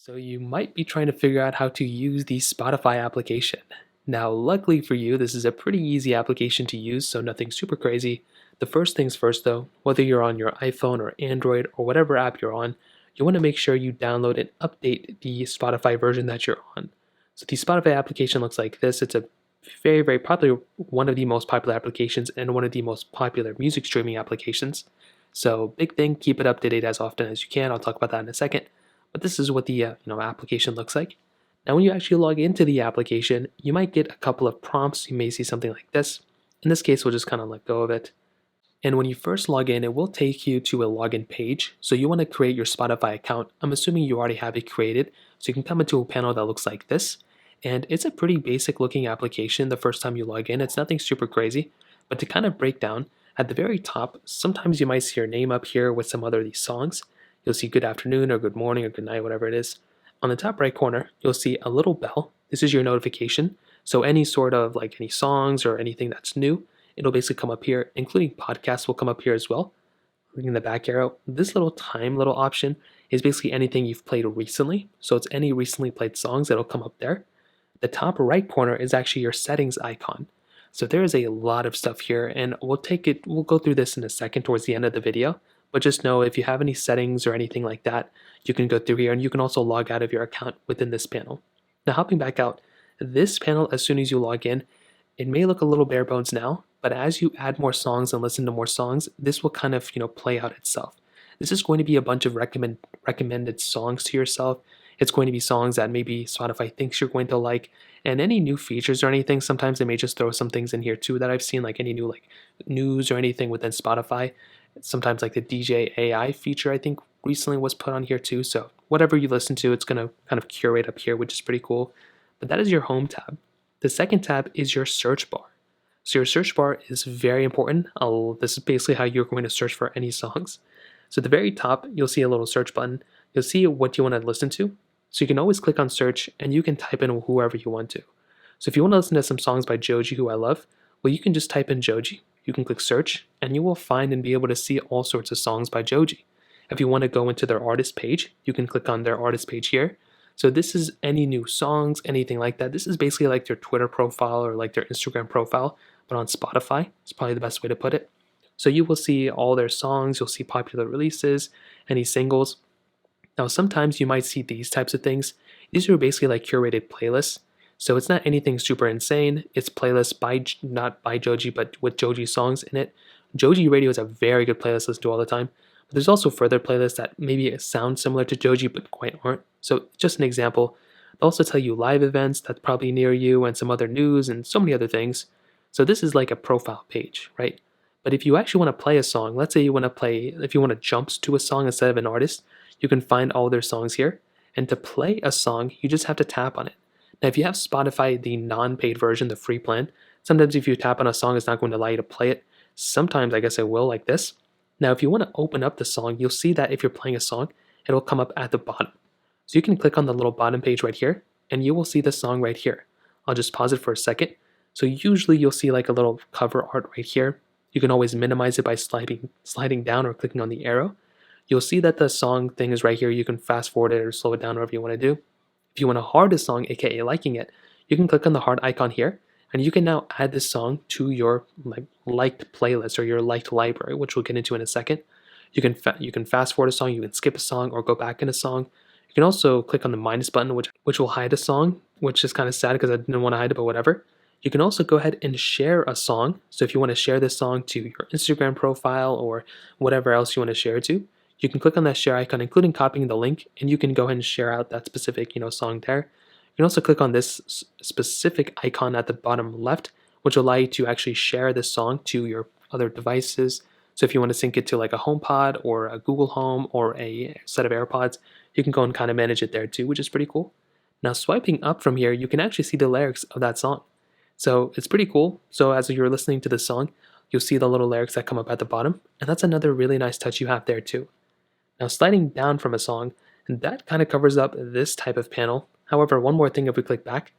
So you might be trying to figure out how to use the Spotify application. Now, luckily for you, this is a pretty easy application to use, so nothing super crazy. The first things first though, whether you're on your iPhone or Android or whatever app you're on, you want to make sure you download and update the Spotify version that you're on. So the Spotify application looks like this. It's a very, very popular, one of the most popular applications and one of the most popular music streaming applications. So big thing, keep it up to date as often as you can. I'll talk about that in a second. But this is what the application looks like. Now, when you actually log into the application, you might get a couple of prompts. You may see something like this. In this case, we'll just kind of let go of it. And when you first log in, it will take you to a login page. So you want to create your Spotify account. I'm assuming you already have it created. So you can come into a panel that looks like this. And it's a pretty basic looking application the first time you log in. It's nothing super crazy. But to kind of break down, at the very top, sometimes you might see your name up here with some other of these songs. You'll see good afternoon or good morning or good night, whatever it is. On the top right corner, you'll see a little bell. This is your notification. So any sort of any songs or anything that's new, it'll basically come up here, including podcasts will come up here as well. Looking the back arrow, this little little option is basically anything you've played recently. So it's any recently played songs that'll come up there. The top right corner is actually your settings icon. So there is a lot of stuff here, and we'll go through this in a second towards the end of the video. But just know if you have any settings or anything like that, you can go through here, and you can also log out of your account within this panel. Now, hopping back out, this panel, as soon as you log in, it may look a little bare bones now, but as you add more songs and listen to more songs, this will kind of play out itself. This is going to be a bunch of recommended songs to yourself. It's going to be songs that maybe Spotify thinks you're going to like, and any new features or anything. Sometimes they may just throw some things in here too that I've seen, like any new news or anything within Spotify. Sometimes the DJ AI feature I think recently was put on here too. So whatever you listen to, it's going to kind of curate up here, which is pretty cool. But that is your home tab. The second tab is your search bar. So your search bar is very important. This is basically how you're going to search for any songs. So at the very top, you'll see a little search button. You'll see what you want to listen to. So you can always click on search and you can type in whoever you want to. So if you want to listen to some songs by Joji, who I love, well, you can just type in Joji. You can click search and you will find and be able to see all sorts of songs by Joji. If you want to go into their artist page, you can click on their artist page here. So this is any new songs, anything like that. This is basically like their Twitter profile or like their Instagram profile, but on Spotify. It's probably the best way to put it. So you will see all their songs. You'll see popular releases, any singles. Now, sometimes you might see these types of things. These are basically like curated playlists. So it's not anything super insane. It's playlists by, not by Joji, but with Joji songs in it. Joji Radio is a very good playlist to listen to all the time. But there's also further playlists that maybe sound similar to Joji, but quite aren't. So just an example, they'll also tell you live events that's probably near you and some other news and so many other things. So this is like a profile page, right? But if you actually want to play a song, let's say if you want to jump to a song instead of an artist, you can find all their songs here. And to play a song, you just have to tap on it. Now, if you have Spotify, the non-paid version, the free plan, sometimes if you tap on a song, it's not going to allow you to play it. Sometimes, I guess it will, like this. Now, if you want to open up the song, you'll see that if you're playing a song, it'll come up at the bottom. So you can click on the little bottom page right here, and you will see the song right here. I'll just pause it for a second. So usually you'll see like a little cover art right here. You can always minimize it by sliding down or clicking on the arrow. You'll see that the song thing is right here. You can fast forward it or slow it down, whatever you want to do. If you want to heart a song, aka liking it, you can click on the heart icon here, and you can now add this song to your liked playlist or your liked library, which we'll get into in a second. You can fast forward a song, you can skip a song, or go back in a song. You can also click on the minus button, which will hide a song, which is kind of sad because I didn't want to hide it, but whatever. You can also go ahead and share a song. So if you want to share this song to your Instagram profile or whatever else you want to share it to, you can click on that share icon, including copying the link, and you can go ahead and share out that specific song there. You can also click on this specific icon at the bottom left, which will allow you to actually share this song to your other devices. So if you want to sync it to like a HomePod or a Google Home or a set of AirPods, you can go and kind of manage it there too, which is pretty cool. Now, swiping up from here, you can actually see the lyrics of that song. So it's pretty cool. So as you're listening to the song, you'll see the little lyrics that come up at the bottom, and that's another really nice touch you have there too. Now, sliding down from a song, and that kind of covers up this type of panel. However, one more thing, if we click back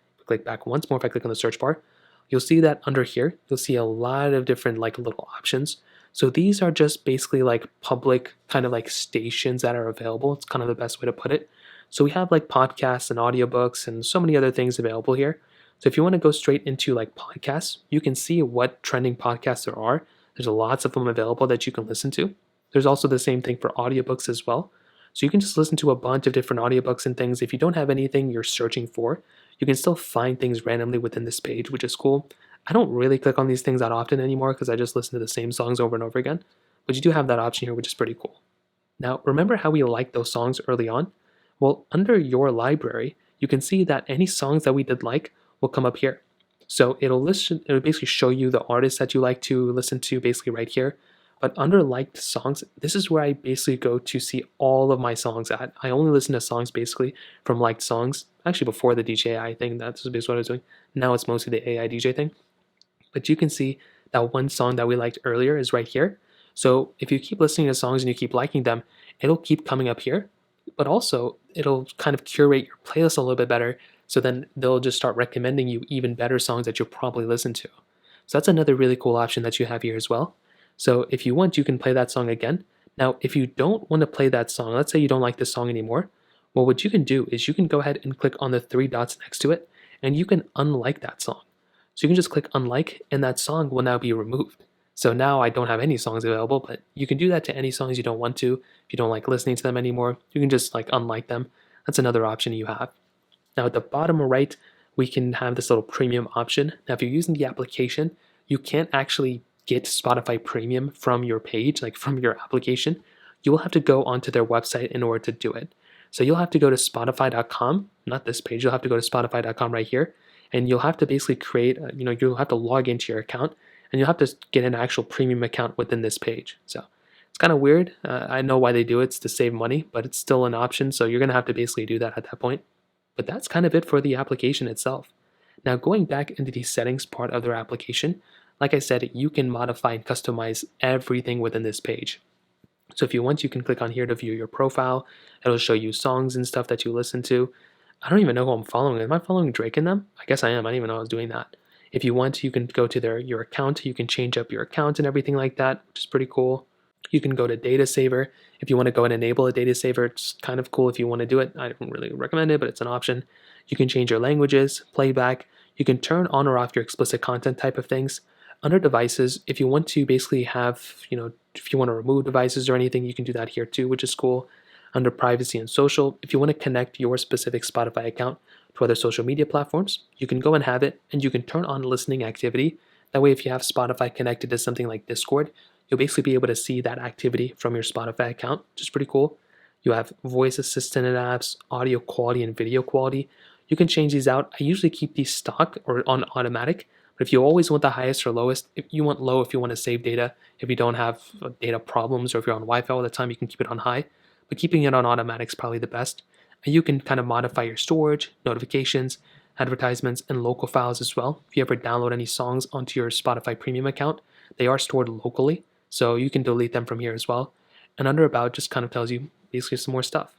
once more, if I click on the search bar, you'll see that under here, you'll see a lot of different little options. So these are just basically public kind of stations that are available. It's kind of the best way to put it. So we have like podcasts and audiobooks and so many other things available here. So if you want to go straight into like podcasts, you can see what trending podcasts there are. There's lots of them available that you can listen to. There's also the same thing for audiobooks as well. So you can just listen to a bunch of different audiobooks and things. If you don't have anything you're searching for, you can still find things randomly within this page, which is cool. I don't really click on these things that often anymore because I just listen to the same songs over and over again. But you do have that option here, which is pretty cool. Now, remember how we liked those songs early on? Well, under your library, you can see that any songs that we did like will come up here. So it'll basically show you the artists that you like to listen to basically right here. But under liked songs, this is where I basically go to see all of my songs at. I only listen to songs basically from liked songs. Actually, before the DJI thing, that's basically what I was doing. Now it's mostly the AI DJ thing. But you can see that one song that we liked earlier is right here. So if you keep listening to songs and you keep liking them, it'll keep coming up here. But also, it'll kind of curate your playlist a little bit better. So then they'll just start recommending you even better songs that you'll probably listen to. So that's another really cool option that you have here as well. So if you want, you can play that song again. Now, if you don't want to play that song, let's say you don't like this song anymore, well, what you can do is you can go ahead and click on the three dots next to it, and you can unlike that song. So you can just click unlike, and that song will now be removed. So now I don't have any songs available, but you can do that to any songs you don't want to. If you don't like listening to them anymore, you can just like unlike them. That's another option you have. Now at the bottom right, we can have this little premium option. Now if you're using the application, you can't actually get Spotify Premium from your page, like from your application. You will have to go onto their website in order to do it. So you'll have to go to spotify.com, not this page, you'll have to go to spotify.com right here, and you'll have to basically create, you'll have to log into your account, and you'll have to get an actual premium account within this page. So it's kind of weird. I know why they do it. It's to save money, but it's still an option, so you're going to have to basically do that at that point. But that's kind of it for the application itself. Now going back into the settings part of their application, like I said, you can modify and customize everything within this page. So if you want, you can click on here to view your profile. It'll show you songs and stuff that you listen to. I don't even know who I'm following. Am I following Drake in them? I guess I am. I didn't even know I was doing that. If you want, you can go to your account. You can change up your account and everything like that, which is pretty cool. You can go to data saver. If you want to go and enable a data saver, it's kind of cool if you want to do it. I don't really recommend it, but it's an option. You can change your languages, playback. You can turn on or off your explicit content type of things. Under devices, if you want to basically have, if you want to remove devices or anything, you can do that here too, which is cool. Under privacy and social, if you want to connect your specific Spotify account to other social media platforms, you can go and have it, and you can turn on listening activity. That way, if you have Spotify connected to something like Discord, you'll basically be able to see that activity from your Spotify account, which is pretty cool. You have voice assistant apps, audio quality, and video quality. You can change these out. I usually keep these stock or on automatic. But if you always want the highest or lowest, if you want low if you want to save data, if you don't have data problems, or if you're on Wi-Fi all the time, you can keep it on high. But keeping it on automatic is probably the best. And you can kind of modify your storage, notifications, advertisements, and local files as well. If you ever download any songs onto your Spotify Premium account, they are stored locally, so you can delete them from here as well. And under About just kind of tells you basically some more stuff.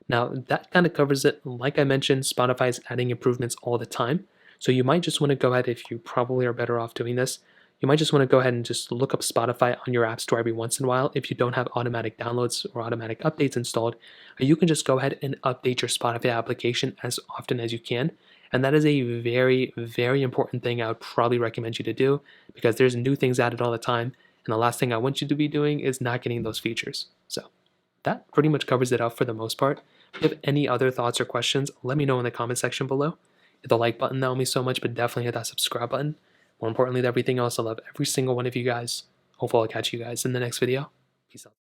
Now, that kind of covers it. Like I mentioned, Spotify is adding improvements all the time. So you might just want to go ahead, if you probably are better off doing this, you might just want to go ahead and just look up Spotify on your app store every once in a while. If you don't have automatic downloads or automatic updates installed, you can just go ahead and update your Spotify application as often as you can. And that is a very, very important thing I would probably recommend you to do, because there's new things added all the time. And the last thing I want you to be doing is not getting those features. So that pretty much covers it up for the most part. If you have any other thoughts or questions, let me know in the comment section below. Hit the like button, that will mean so much, but definitely hit that subscribe button. More importantly than everything else, I love every single one of you guys. Hopefully I'll catch you guys in the next video. Peace out.